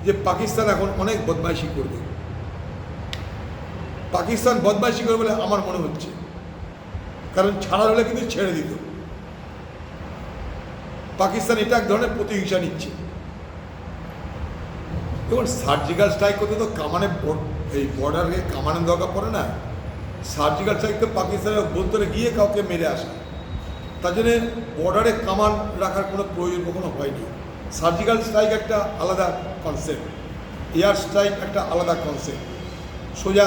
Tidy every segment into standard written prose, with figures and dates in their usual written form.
যে পাকিস্তান এখন অনেক বদমাইশি করবে। পাকিস্তান বদমাইশি করবে বলে আমার মনে হচ্ছে, কারণ ছাড়া হলে কিন্তু ছেড়ে দিত। পাকিস্তান এটা এক ধরনের প্রতিহিংসা নিচ্ছে। এবং সার্জিক্যাল স্ট্রাইক করতে তো কামানে এই বর্ডারকে কামানের দরকার পড়ে না। সার্জিক্যাল স্ট্রাইক তো পাকিস্তানের অভ্যন্তরে গিয়ে কাউকে মেরে আসা, তার জন্যে বর্ডারে কামান রাখার কোনো প্রয়োজন কখনো হয়নি। সার্জিক্যাল স্ট্রাইক একটা আলাদা কনসেপ্ট, এয়ার স্ট্রাইক একটা আলাদা কনসেপ্ট, সোজা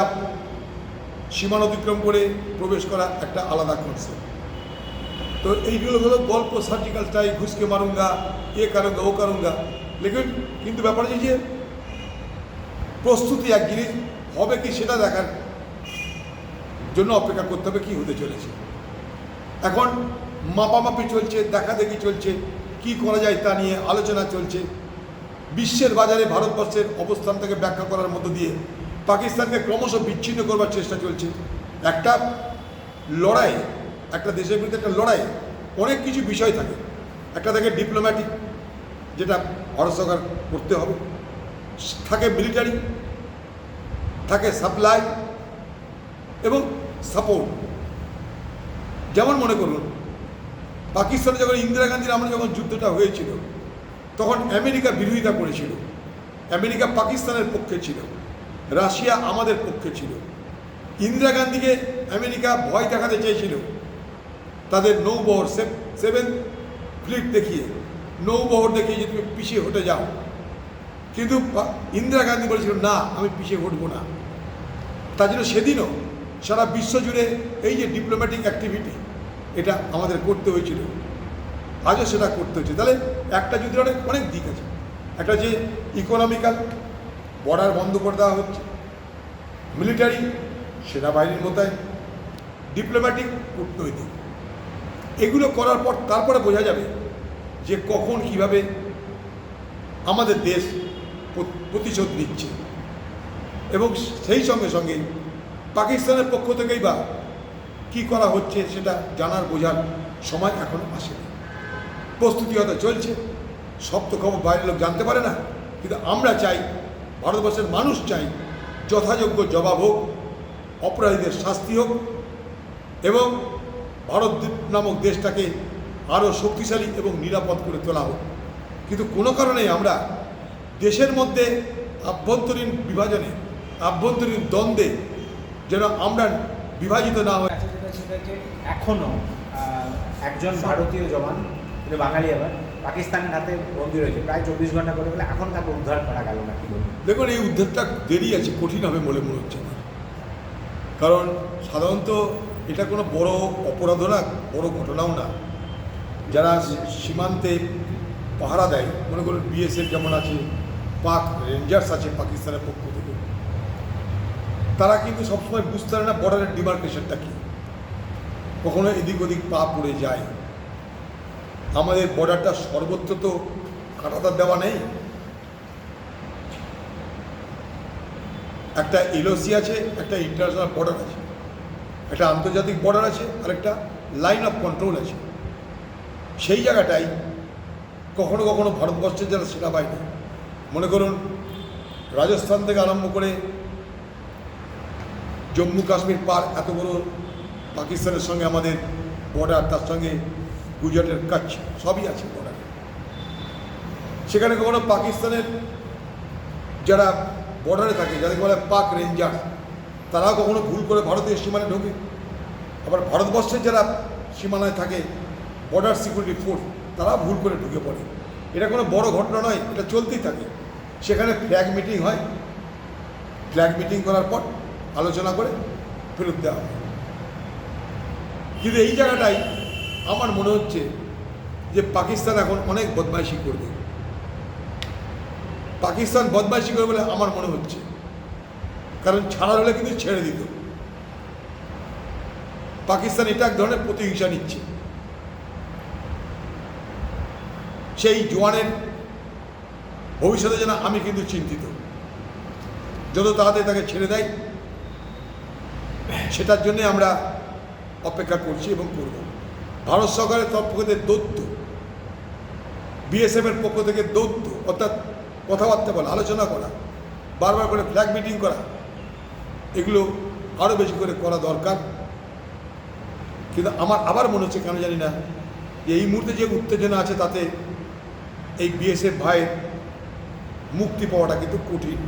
সীমানা অতিক্রম করে প্রবেশ করা একটা আলাদা কনসেপ্ট। তো এইগুলো হলো গল্প, সার্জিক্যাল স্ট্রাইক, ঘুষকে মারুঙ্গা, এ কারুঙ্গা ও কারুঙ্গা, লেকিন কিন্তু ব্যাপার হচ্ছে যে প্রস্তুতি এক জিনিস, হবে কি সেটা দেখার জন্য অপেক্ষা করতে হবে কী হতে চলেছে। এখন মাপামাপি চলছে, দেখাদেখি চলছে, কি করা যায় তা নিয়ে আলোচনা চলছে। বিশ্বের বাজারে ভারতবর্ষের অবস্থানটাকে ব্যাখ্যা করার মধ্য দিয়ে পাকিস্তানকে ক্রমশ বিচ্ছিন্ন করবার চেষ্টা চলছে। একটা লড়াই, একটা দেশের বিরুদ্ধে একটা লড়াই অনেক কিছু বিষয় থাকে। একটা থাকে ডিপ্লোম্যাটিক, যেটা ভারত সরকার করতে হবে, থাকে মিলিটারি, থাকে সাপ্লাই এবং সাপোর্ট। যেমন মনে করুন পাকিস্তানে যখন ইন্দিরা গান্ধীর আমলে যখন যুদ্ধটা হয়েছিল, তখন আমেরিকা বিরোধিতা করেছিল। আমেরিকা পাকিস্তানের পক্ষে ছিল, রাশিয়া আমাদের পক্ষে ছিল। ইন্দিরা গান্ধীকে আমেরিকা ভয় দেখাতে চেয়েছিল তাদের নৌবহর, 7th ফ্লিট দেখিয়ে, নৌবহর দেখিয়ে যে তুমি পিছিয়ে হটে যাও। কিন্তু ইন্দিরা গান্ধী বলেছিল না, আমি পিছিয়ে হটবো না। তার জন্য সেদিনও সারা বিশ্ব জুড়ে এই যে ডিপ্লোম্যাটিক অ্যাক্টিভিটি, এটা আমাদের করতে হয়েছিল, আজও সেটা করতে হচ্ছে। তাহলে একটা যুদ্ধের অনেক দিক আছে। একটা যে ইকোনমিক্যাল, বর্ডার বন্ধ করে দেওয়া হচ্ছে, মিলিটারি, সেনাবাহিনীর মোতায়েন, ডিপ্লোম্যাটিক, কূটনৈতিক, এগুলো করার পর তারপরে বোঝা যাবে যে কখন কিভাবে আমাদের দেশ প্রতিশোধ নিচ্ছে। এবং সেই সঙ্গে সঙ্গে পাকিস্তানের পক্ষ থেকেই বা কী করা হচ্ছে সেটা জানার বোঝার সময় এখনও আসেনি। প্রস্তুতি হয়তো চলছে, সব তো খবর বাইরের লোক জানতে পারে না, কিন্তু আমরা চাই, ভারতবর্ষের মানুষ চাই যথাযোগ্য জবাব হোক, অপরাধীদের শাস্তি হোক এবং ভারত নামক দেশটাকে আরও শক্তিশালী এবং নিরাপদ করে তোলা হোক। কিন্তু কোনো কারণে আমরা দেশের মধ্যে আভ্যন্তরীণ বিভাজনে, আভ্যন্তরীণ দ্বন্দ্বে যেন আমরা বিভাজিত না হয়। এখনও একজন ভারতীয় জওয়ান, বাঙালি, আবার পাকিস্তানের হাতে বন্দী রয়েছে প্রায় 24 ঘন্টা করে, বলে এখন তাকে উদ্ধার করা গেল না। কি বলুন? দেখুন, এই উদ্ধারটা দেরি আছে, কঠিন হবে বলে মনে হচ্ছে না। কারণ সাধারণত এটা কোনো বড় অপরাধও না, বড় ঘটনাও না। যারা সীমান্তে পাহারা দেয়, মনে করুন বিএসএফ যেমন আছে, পাক রেঞ্জার্স আছে পাকিস্তানের পক্ষ থেকে, তারা কিন্তু সবসময় বুঝতে পারে না বর্ডারের ডিমার্কেশনটা কী। কখনো এদিক ওদিক পা পড়ে যায়। আমাদের বর্ডারটা সর্বত্র তো কাঁটাতার দেওয়া নেই। একটা এলওসি আছে, একটা ইন্টারন্যাশনাল বর্ডার আছে, একটা আন্তর্জাতিক বর্ডার আছে, আর একটা লাইন অফ কন্ট্রোল আছে। সেই জায়গাটাই কখনো কখনো ভারতবর্ষের যারা সেনাবাহিনী, মনে করুন রাজস্থান থেকে আরম্ভ করে জম্মু কাশ্মীর পার, এত বড় পাকিস্তানের সঙ্গে আমাদের বর্ডার, তার সঙ্গে গুজরাটের কাছ, সবই আছে বর্ডারে। সেখানে কখনো পাকিস্তানের যারা বর্ডারে থাকে, যাদের বলে পাক রেঞ্জার্স, তারাও কখনো ভুল করে ভারতীয় সীমানায় ঢোকে। আবার ভারতবর্ষের যারা সীমানায় থাকে, বর্ডার সিকিউরিটি ফোর্স, তারাও ভুল করে ঢুকে পড়ে। এটা কোনো বড় ঘটনা নয়, এটা চলতেই থাকে। সেখানে ফ্ল্যাগ মিটিং হয়, ফ্ল্যাগ মিটিং করার পর আলোচনা করে ফেরত দেওয়া হয়। কিন্তু এই জায়গাটাই আমার মনে হচ্ছে যে পাকিস্তান এখন অনেক বদমাইশি করবে। পাকিস্তান বদমাইশি করবে বলে আমার মনে হচ্ছে, কারণ ছাড়া হলে কিন্তু ছেড়ে দিত। পাকিস্তান এটা এক ধরনের প্রতিহিংসা নিচ্ছে। সেই জওয়ানের ভবিষ্যতে যেন আমি কিন্তু চিন্তিত। যত তাড়াতাড়ি তাকে ছেড়ে দেয়, সেটার জন্য আমরা অপেক্ষা করছি এবং করব। ভারত সরকারের তরফ থেকে দৌত্য, বিএসএফের পক্ষ থেকে দৌত্য, অর্থাৎ কথাবার্তা বলা, আলোচনা করা, বারবার করে ফ্ল্যাগ মিটিং করা, এগুলো আরও বেশি করে করা দরকার। কিন্তু আমার আবার মনে হচ্ছে, কেন জানি না, যে এই মুহূর্তে যে উত্তেজনা আছে তাতে এই বিএসএফ ভাইয়ের মুক্তি পাওয়াটা কিন্তু কঠিন।